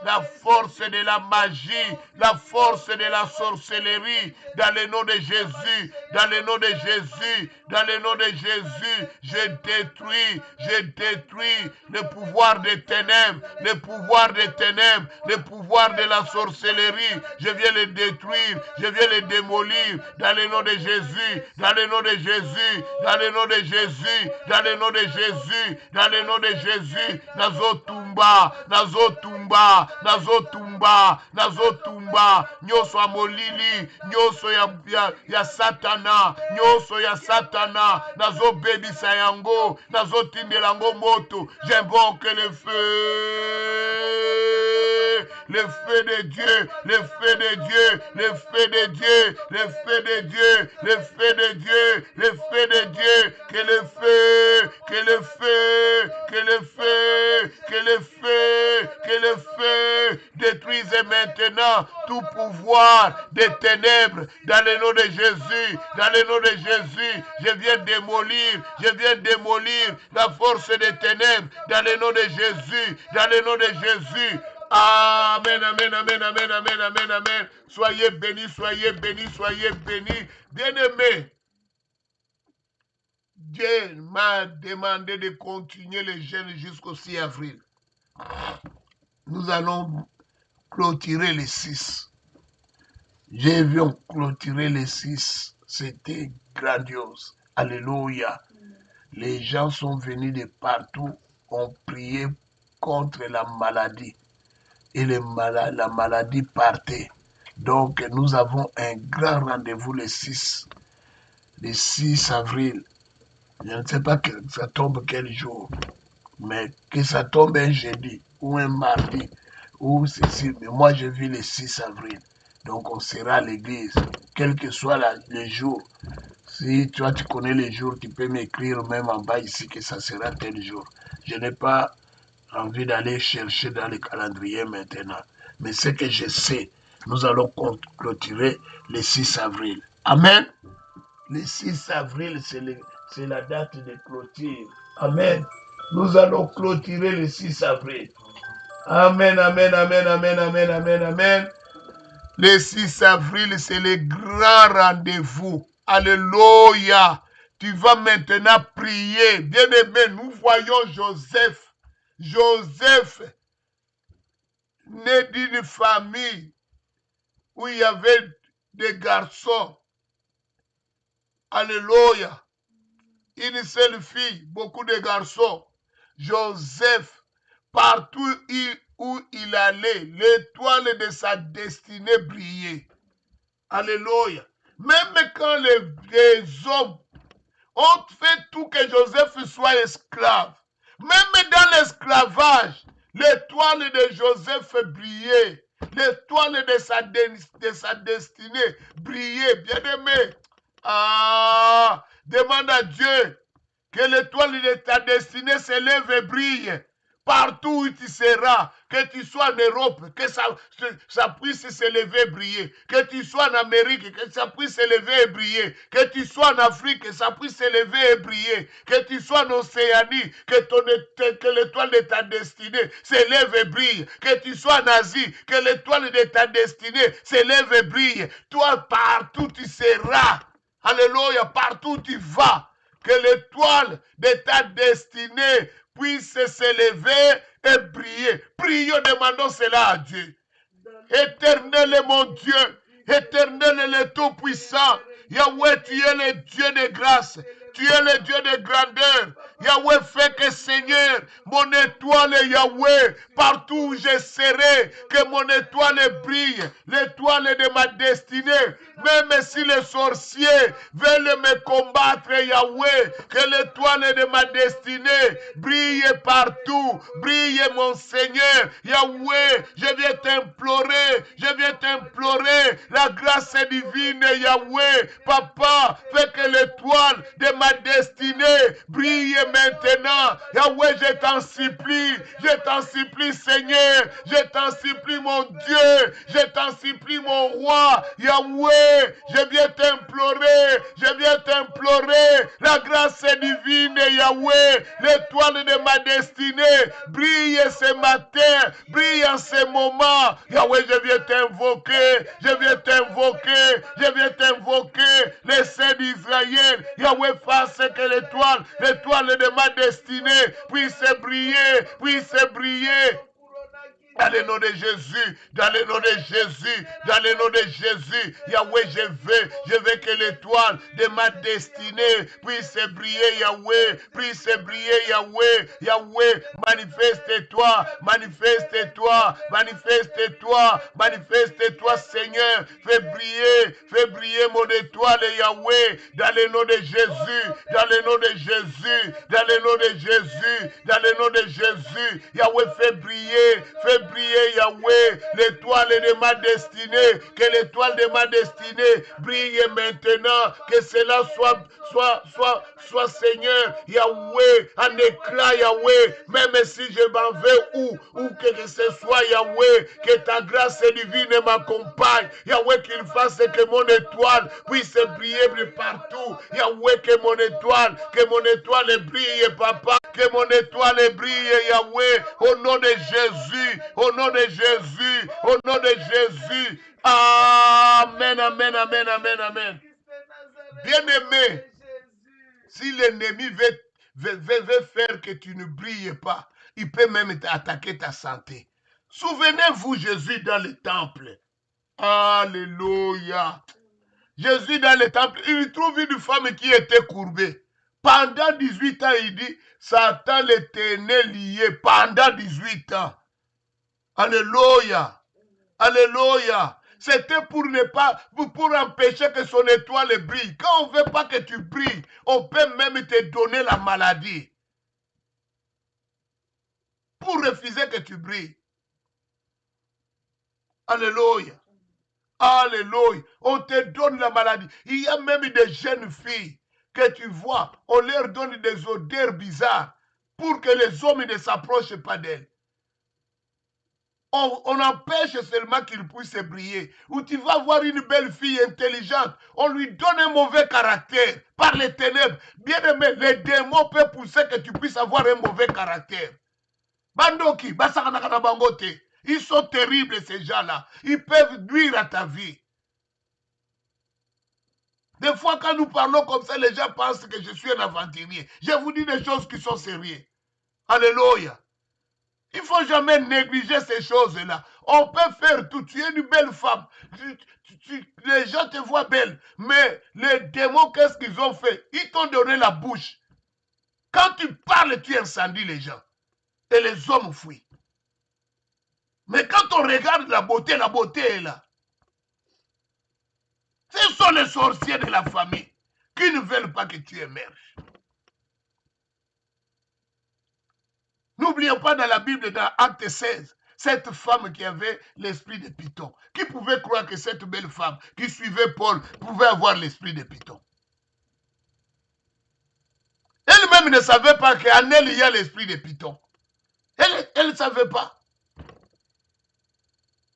la force de la magie, la force de la sorcellerie, dans le nom de Jésus, dans le nom de Jésus, dans le nom de Jésus. Je détruis le pouvoir des ténèbres, le pouvoir des ténèbres, le pouvoir de la sorcellerie. Je viens le détruire, je viens le démolir dans le nom de Jésus, dans le nom de Jésus, dans le nom de Jésus, dans le nom de Jésus, dans le nom de Jésus. Nazotumba, nazotumba, nazotumba, nazotumba. Nyoso ya molili, nyoso ya satana, nyoso ya satana. Nazobebisa yango, nazotindela yango moto. J'invoque le feu. Dieu, le feu de Dieu, le feu de Dieu, le feu de Dieu, le feu de Dieu, le feu de Dieu, le feu de Dieu, que le feu, que le feu, que le feu, que le feu, que le feu détruise maintenant tout pouvoir des ténèbres dans le nom de Jésus, dans le nom de Jésus. Je viens démolir la force des ténèbres dans le nom de Jésus, dans le nom de Jésus. Amen, amen, amen, amen, amen, amen, amen. Soyez bénis, soyez bénis, soyez bénis. Bien-aimés, Dieu m'a demandé de continuer les jeûnes jusqu'au 6 avril. Nous allons clôturer les 6. J'ai vu clôturer les 6. C'était grandiose. Alléluia. Les gens sont venus de partout, ont prié contre la maladie. Et la maladie partait. Donc, nous avons un grand rendez-vous le 6 avril. Je ne sais pas que ça tombe quel jour, mais que ça tombe un jeudi ou un mardi ou ceci. Mais moi, je vis le 6 avril. Donc, on sera à l'église, quel que soit le jour. Si toi, tu connais les jours, tu peux m'écrire même en bas ici que ça sera tel jour. Je n'ai pas envie d'aller chercher dans le calendrier maintenant. Mais ce que je sais, nous allons clôturer le 6 avril. Amen. Le 6 avril, c'est la date de clôture. Amen. Nous allons clôturer le 6 avril. Amen, amen, amen, amen, amen, amen, amen. Le 6 avril, c'est le grand rendez-vous. Alléluia. Tu vas maintenant prier. Bien-aimé, nous voyons Joseph. Joseph, né d'une famille où il y avait des garçons. Alléluia. Une seule fille, beaucoup de garçons. Joseph, partout où il allait, l'étoile de sa destinée brillait. Alléluia. Même quand les hommes ont fait tout que Joseph soit esclave, même dans l'esclavage, l'étoile de Joseph brillait. L'étoile de sa destinée brillait. Bien-aimé, demande à Dieu que l'étoile de ta destinée s'élève et brille. Partout où tu seras, que tu sois en Europe, que ça puisse s'élever et briller. Que tu sois en Amérique, que ça puisse s'élever et briller. Que tu sois en Afrique, que ça puisse s'élever et briller. Que tu sois en Océanie, que l'étoile de ta destinée s'élève et brille. Que tu sois en Asie, que l'étoile de ta destinée s'élève et brille. Toi, partout tu seras. Alléluia, partout tu vas. Que l'étoile de ta destinée puisse s'élever et briller. Prions, demandons cela à Dieu. Éternel est mon Dieu, éternel est le Tout-Puissant. Yahweh, tu es le Dieu de grâce, tu es le Dieu de grandeur. Yahweh, fais que Seigneur, mon étoile est Yahweh, partout où je serai, que mon étoile brille, l'étoile de ma destinée. Même si les sorciers veulent me combattre, Yahweh, que l'étoile de ma destinée brille partout, brille mon Seigneur. Yahweh, je viens t'implorer la grâce divine, Yahweh. Papa, fais que l'étoile de ma destinée brille maintenant. Yahweh, je t'en supplie, Seigneur, je t'en supplie, mon Dieu, je t'en supplie, mon roi. Yahweh, je viens t'implorer la grâce divine, Yahweh. L'étoile de ma destinée brille ce matin, brille en ce moment. Yahweh, je viens t'invoquer, les saints d'Israël. Yahweh, fasse que l'étoile de ma destinée puisse briller. Dans le nom de Jésus, dans le nom de Jésus, Yahweh, je veux que l'étoile de ma destinée puisse briller, Yahweh, Yahweh, manifeste-toi, Seigneur, fais briller mon étoile, Yahweh, dans le nom de Jésus, dans le nom de Jésus, Yahweh, fais briller briller, Yahweh, l'étoile de ma destinée, que l'étoile de ma destinée brille maintenant, que cela soit Seigneur, Yahweh, en éclat, Yahweh, même si je m'en vais où que ce soit, Yahweh, que ta grâce divine m'accompagne, Yahweh, qu'il fasse que mon étoile puisse briller partout, Yahweh, que mon étoile brille, Papa, que mon étoile brille, Yahweh, au nom de Jésus, au nom de Jésus, au nom de Jésus. Amen, amen, amen, amen, amen. Bien-aimé, si l'ennemi veut faire que tu ne brilles pas, il peut même attaquer ta santé. Souvenez-vous Jésus dans le temple. Alléluia. Jésus dans le temple, il trouve une femme qui était courbée. Pendant 18 ans, il dit, Satan le tenait lié pendant 18 ans. Alléluia. Alléluia. C'était pour empêcher que son étoile brille. Quand on ne veut pas que tu brilles, on peut même te donner la maladie. Pour refuser que tu brilles. Alléluia. Alléluia. On te donne la maladie. Il y a même des jeunes filles que tu vois, on leur donne des odeurs bizarres pour que les hommes ne s'approchent pas d'elles. On empêche seulement qu'ils puissent briller. Ou tu vas voir une belle fille intelligente, on lui donne un mauvais caractère par les ténèbres. Bien aimé, les démons peuvent pousser que tu puisses avoir un mauvais caractère. Bandoki, Basakanakana Bangote, ils sont terribles ces gens-là. Ils peuvent nuire à ta vie. Des fois, quand nous parlons comme ça, les gens pensent que je suis un aventurier. Je vous dis des choses qui sont sérieuses. Alléluia. Il ne faut jamais négliger ces choses-là. On peut faire tout. Tu es une belle femme. Les gens te voient belle. Mais les démons, qu'est-ce qu'ils ont fait? Ils t'ont donné la bouche. Quand tu parles, tu incendies les gens. Et les hommes fuient. Mais quand on regarde la beauté est là. Ce sont les sorciers de la famille qui ne veulent pas que tu émerges. N'oublions pas dans la Bible, dans Acte 16, cette femme qui avait l'esprit de Python. Qui pouvait croire que cette belle femme qui suivait Paul pouvait avoir l'esprit de Python? Elle-même ne savait pas qu'en elle, il y a l'esprit de Python. Elle ne savait pas.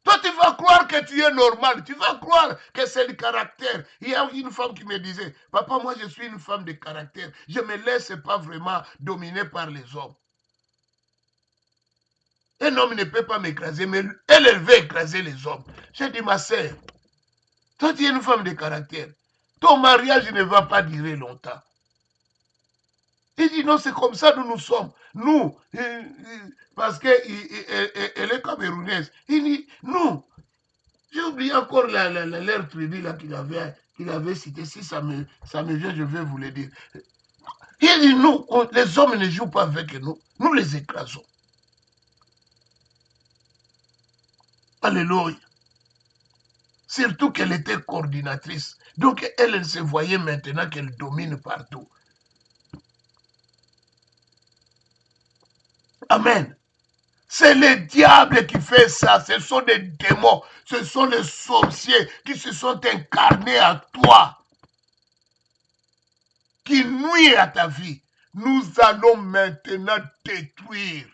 Toi, tu vas croire que tu es normal. Tu vas croire que c'est le caractère. Il y a une femme qui me disait, papa, moi, je suis une femme de caractère. Je ne me laisse pas vraiment dominer par les hommes. Un homme ne peut pas m'écraser, mais elle veut écraser les hommes. J'ai dit, ma sœur, toi tu es une femme de caractère. Ton mariage ne va pas durer longtemps. Il dit, non, c'est comme ça nous sommes. Nous, parce qu'elle est camerounaise. Il dit, nous, j'ai oublié encore l'air prédit qu'il avait cité. Si ça me vient, je vais vous le dire. Il dit, nous, les hommes ne jouent pas avec nous. Nous les écrasons. Alléluia. Surtout qu'elle était coordinatrice. Donc, elle se voyait maintenant qu'elle domine partout. Amen. C'est le diable qui fait ça. Ce sont des démons. Ce sont les sorciers qui se sont incarnés à toi. Qui nuisent à ta vie. Nous allons maintenant détruire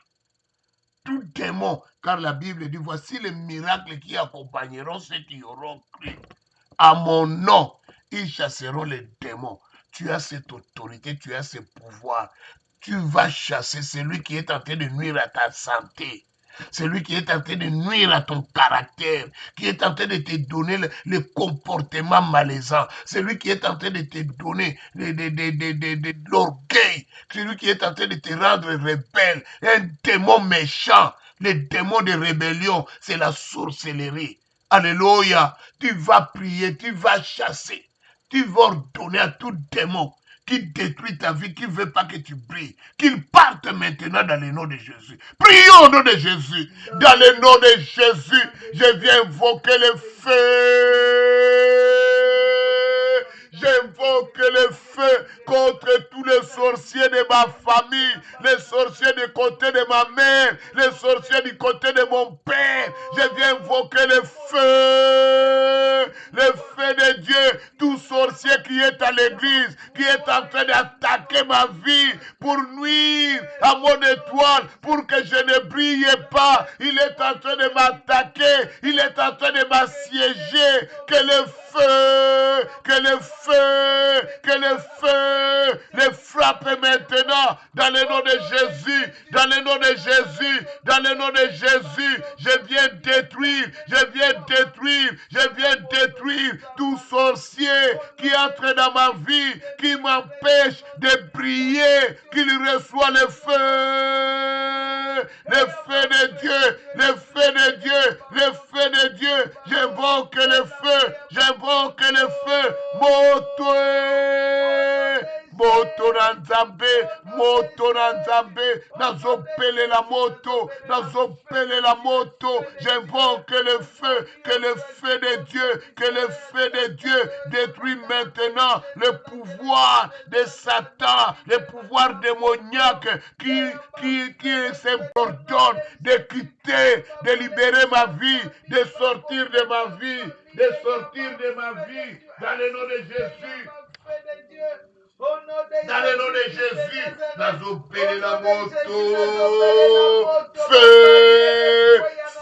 tout démon, car la Bible dit, voici les miracles qui accompagneront ceux qui auront cru. À mon nom, ils chasseront les démons. Tu as cette autorité, tu as ce pouvoir. Tu vas chasser celui qui est en train de nuire à ta santé. Celui qui est en train de nuire à ton caractère, qui est en train de te donner le comportement malaisant, celui qui est en train de te donner de l'orgueil, celui qui est en train de te rendre rebelle, un démon méchant, le démon de rébellion, c'est la sorcellerie. Alléluia, tu vas prier, tu vas chasser, tu vas ordonner à tout démon qui détruit ta vie, qui ne veut pas que tu brilles, qu'il parte maintenant dans le nom de Jésus. Prions au nom de Jésus. Dans le nom de Jésus, je viens invoquer le feu. J'invoque le feu contre tous les sorciers de ma famille, les sorciers du côté de ma mère, les sorciers du côté de mon père. Je viens invoquer le feu de Dieu. Tout sorcier qui est à l'église, qui est en train d'attaquer ma vie pour nuire à mon étoile, pour que je ne brille pas. Il est en train de m'attaquer, il est en train de m'assiéger. Que le feu, le frappe maintenant dans le nom de Jésus, dans le nom de Jésus, dans le nom de Jésus. Je viens détruire tout sorcier qui entre dans ma vie, qui m'empêche de briller, qu'il reçoit le feu de Dieu, le feu de Dieu, le feu de Dieu. J'invoque le feu, moto na nzambe, nazopele la moto, j'invoque le feu, que le feu de Dieu détruit maintenant le pouvoir de Satan, le pouvoir démoniaque qui s'ordonne de quitter, de libérer ma vie, de sortir de ma vie, dans le nom de Jésus. Dans le nom de Jésus, nazopele la moto,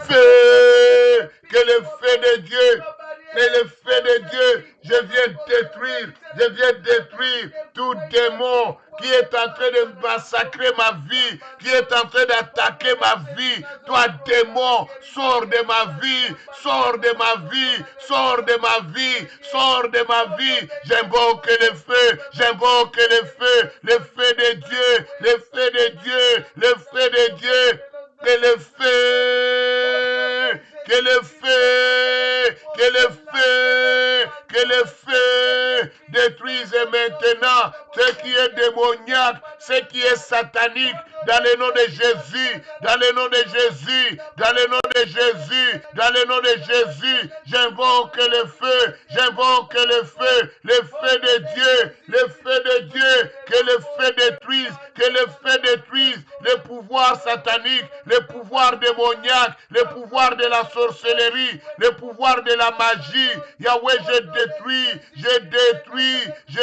feu, que le feu de Dieu, je viens détruire tout démon qui est en train de massacrer ma vie, qui est en train d'attaquer ma vie. Toi, démon, sors de ma vie. J'invoque le feu, le feu de Dieu, que le feu détruise maintenant ce qui est démoniaque, ce qui est satanique, dans le nom de Jésus, j'invoque le feu, le feu de Dieu, que le feu détruise, le pouvoir satanique, le pouvoir démoniaque, le pouvoir de la sorcellerie, le pouvoir de la magie. Yahweh, je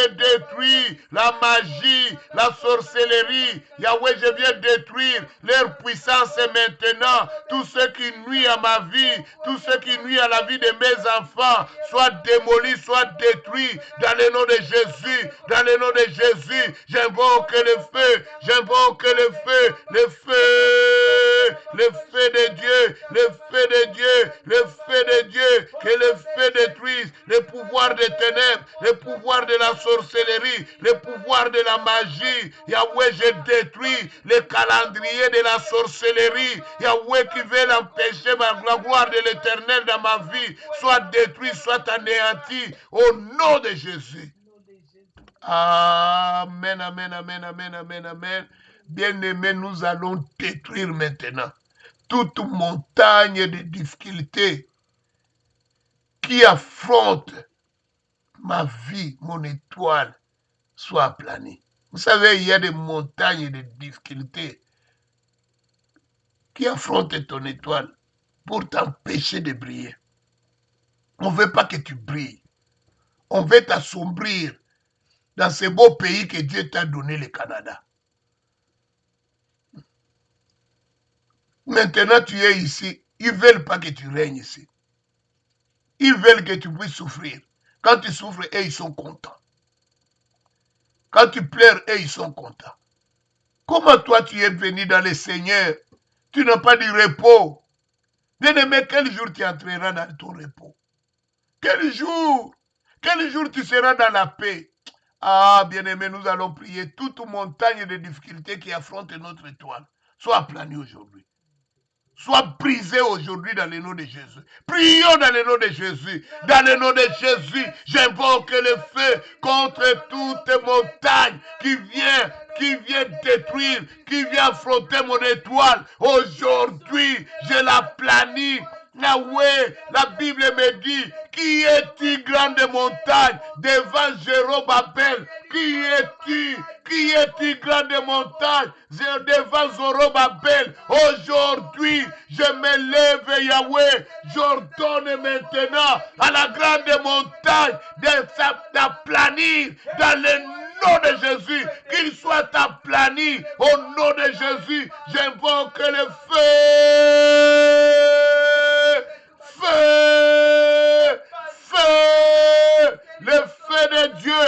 détruis la magie, la sorcellerie. Yahweh, je viens détruire leur puissance maintenant. Tout ce qui nuit à ma vie, tout ce qui nuit à la vie de mes enfants, soit démoli, soit détruit dans le nom de Jésus. J'invoque le feu, le feu de Dieu, que le feu détruise le pouvoir des ténèbres, le pouvoir de la sorcellerie, le pouvoir de la magie. Yahweh, je détruis le calendrier de la sorcellerie. Yahweh, qui veut empêcher la gloire de l'Éternel dans ma vie, soit détruit, soit anéanti, au nom de Jésus. Amen. Bien-aimés, nous allons détruire maintenant toute montagne de difficultés qui affronte ma vie, mon étoile, soit aplanie. Vous savez, il y a des montagnes de difficultés qui affrontent ton étoile pour t'empêcher de briller. On ne veut pas que tu brilles. On veut t'assombrir dans ce beau pays que Dieu t'a donné, le Canada. Maintenant, tu es ici. Ils ne veulent pas que tu règnes ici. Ils veulent que tu puisses souffrir. Quand tu souffres, eux, ils sont contents. Quand tu pleures, eux, ils sont contents. Comment toi, tu es venu dans le Seigneur? Tu n'as pas de repos. Bien-aimé, quel jour tu entreras dans ton repos? Quel jour tu seras dans la paix? Ah, bien-aimé, nous allons prier. Toute montagne de difficultés qui affronte notre étoile soit aplanie aujourd'hui. Soit brisé aujourd'hui dans le nom de Jésus. Prions dans le nom de Jésus. Dans le nom de Jésus, j'invoque le feu contre toute montagne qui vient détruire, qui vient affronter mon étoile. Aujourd'hui, je la planie. Yahweh, la Bible me dit Qui es-tu, grande montagne, devant Jérobabel? Qui es-tu? Qui es-tu, grande montagne, devant Zorobabel? Aujourd'hui, je me lève, Yahweh. J'ordonne maintenant à la grande montagne d'aplanir dans le nom de Jésus. Qu'il soit aplani au nom de Jésus. J'invoque le feu. Feu, feu, le feu de Dieu,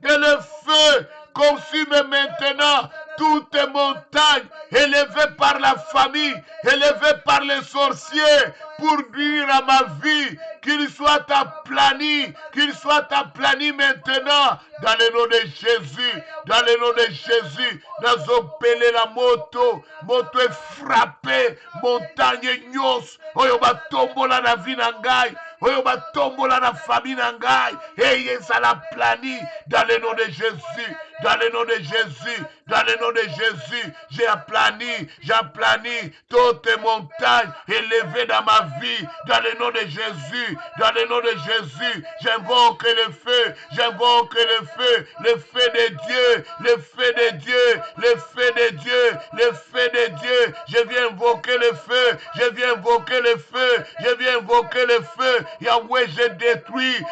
et le feu consume maintenant toutes les montagnes élevées par la famille, élevées par les sorciers, pour dire à ma vie qu'il soit aplani maintenant, dans le nom de Jésus, dans le nom de Jésus. Nous appelons la moto est frappée, montagne nyos, oyo batombola na vie na ngai, oyo batombola na famille na ngai, et ça la plani, dans le nom de Jésus, dans le nom de Jésus, dans le nom de Jésus. J'aplani toutes les montagnes élevées dans ma vie, dans le nom de Jésus, dans le nom de Jésus. J'invoque le feu, j'invoque le feu de Dieu, le feu de Dieu, le feu de Dieu, le feu de Dieu. Je viens invoquer le feu, je viens invoquer le feu, je viens invoquer le feu. Yahweh, je détruis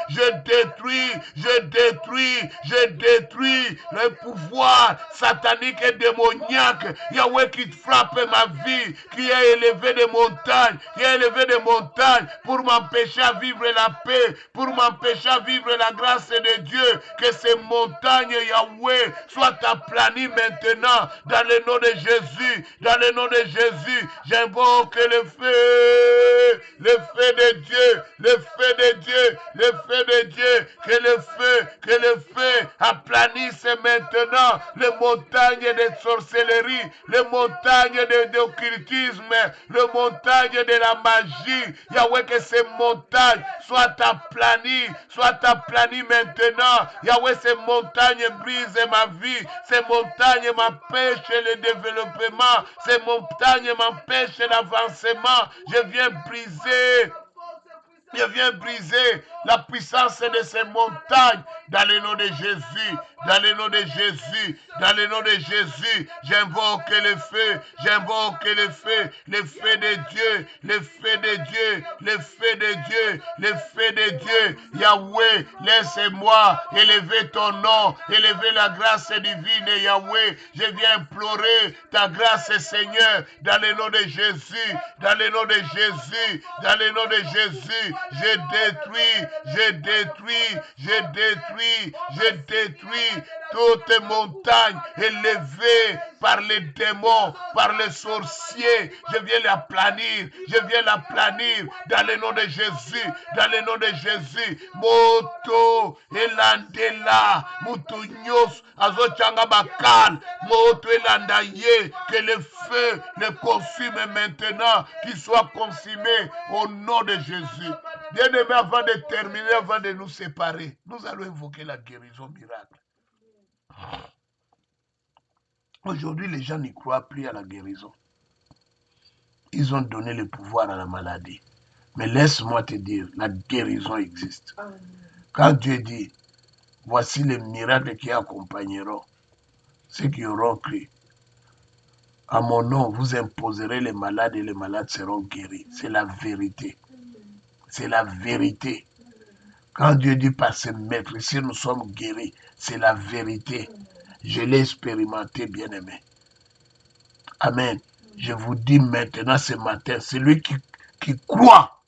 le pouvoir satanique et démoniaque. Yahweh, qui frappe ma vie, qui a élevé des montagnes, pour m'empêcher à vivre la paix, pour m'empêcher à vivre la grâce de Dieu. Que ces montagnes, Yahweh, soient aplanies maintenant, dans le nom de Jésus, dans le nom de Jésus. J'invoque le feu de Dieu, le feu de Dieu, le feu de Dieu, que le feu aplanisse maintenant les montagnes de sorcellerie, les montagnes d'occultisme, les montagnes de la magie. Yahweh, que ces montagnes soient aplanies maintenant. Yahweh, ces montagnes brisent ma vie, ces montagnes m'empêchent le développement, ces montagnes m'empêchent l'avancement. Je viens briser la puissance de ces montagnes dans le nom de Jésus, dans le nom de Jésus, dans le nom de Jésus. J'invoque le feu de Dieu, le feu de Dieu, le feu de Dieu, le feu de Dieu. Yahweh, laisse-moi élever ton nom, élever la grâce divine, Yahweh. Je viens implorer ta grâce, Seigneur, dans le nom de Jésus, dans le nom de Jésus, dans le nom de Jésus. Je détruis toutes montagnes élevées par les démons, par les sorciers. Je viens l'aplanir dans le nom de Jésus, dans le nom de Jésus. Moto elandela mutunyos azochanga bakal, moto elandaye, que le feu le consume maintenant, qu'il soit consumé au nom de Jésus. Bien-aimés, avant de terminer, avant de nous séparer, nous allons invoquer la guérison miracle. Aujourd'hui, les gens n'y croient plus à la guérison. Ils ont donné le pouvoir à la maladie. Mais laisse-moi te dire, la guérison existe. Quand Dieu dit, voici les miracles qui accompagneront ceux qui auront cru. À mon nom, vous imposerez les malades et les malades seront guéris. C'est la vérité. C'est la vérité. Quand Dieu dit par ses maîtres, si nous sommes guéris, c'est la vérité. Je l'ai expérimenté, bien-aimé. Amen. Je vous dis maintenant ce matin, celui qui croit,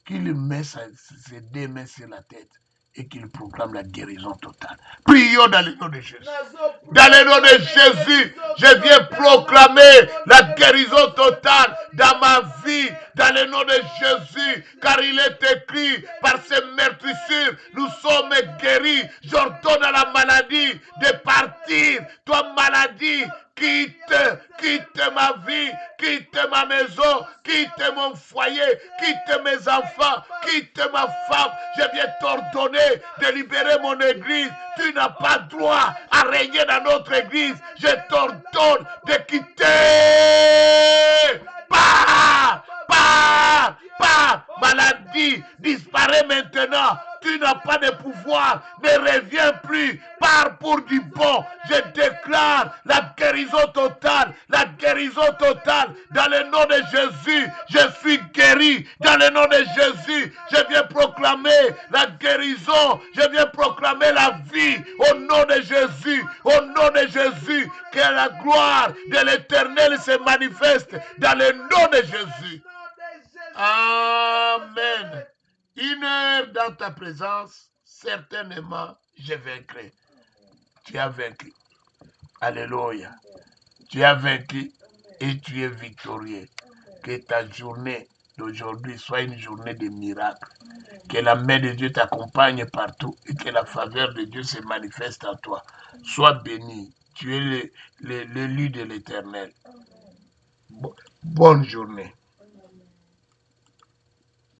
qu'il met ses deux mains sur la tête et qu'il proclame la guérison totale. Prions dans le nom de Jésus. Dans le nom de Jésus, je viens proclamer la guérison totale dans ma vie, dans le nom de Jésus, car il est écrit, par ses meurtrissures, nous sommes guéris. J'ordonne à la maladie de partir. Toi, maladie, quitte ma vie, quitte ma maison, quitte mon foyer, quitte mes enfants, quitte ma femme. Je viens t'ordonner de libérer mon église. Tu n'as pas droit à régner dans notre église. Je t'ordonne de quitter. Pars, maladie, disparaît maintenant. n'a pas de pouvoir, ne revient plus, part pour du bon. Je déclare la guérison totale, la guérison totale. Dans le nom de Jésus, je suis guéri. Dans le nom de Jésus, je viens proclamer la guérison, je viens proclamer la vie. Au nom de Jésus, au nom de Jésus, que la gloire de l'Éternel se manifeste dans le nom de Jésus. Amen. Une heure dans ta présence, certainement, je vaincrai. Tu as vaincu. Alléluia. Tu as vaincu et tu es victorieux. Que ta journée d'aujourd'hui soit une journée de miracles. Que la main de Dieu t'accompagne partout et que la faveur de Dieu se manifeste en toi. Sois béni. Tu es l'élu de l'Éternel. Bonne journée.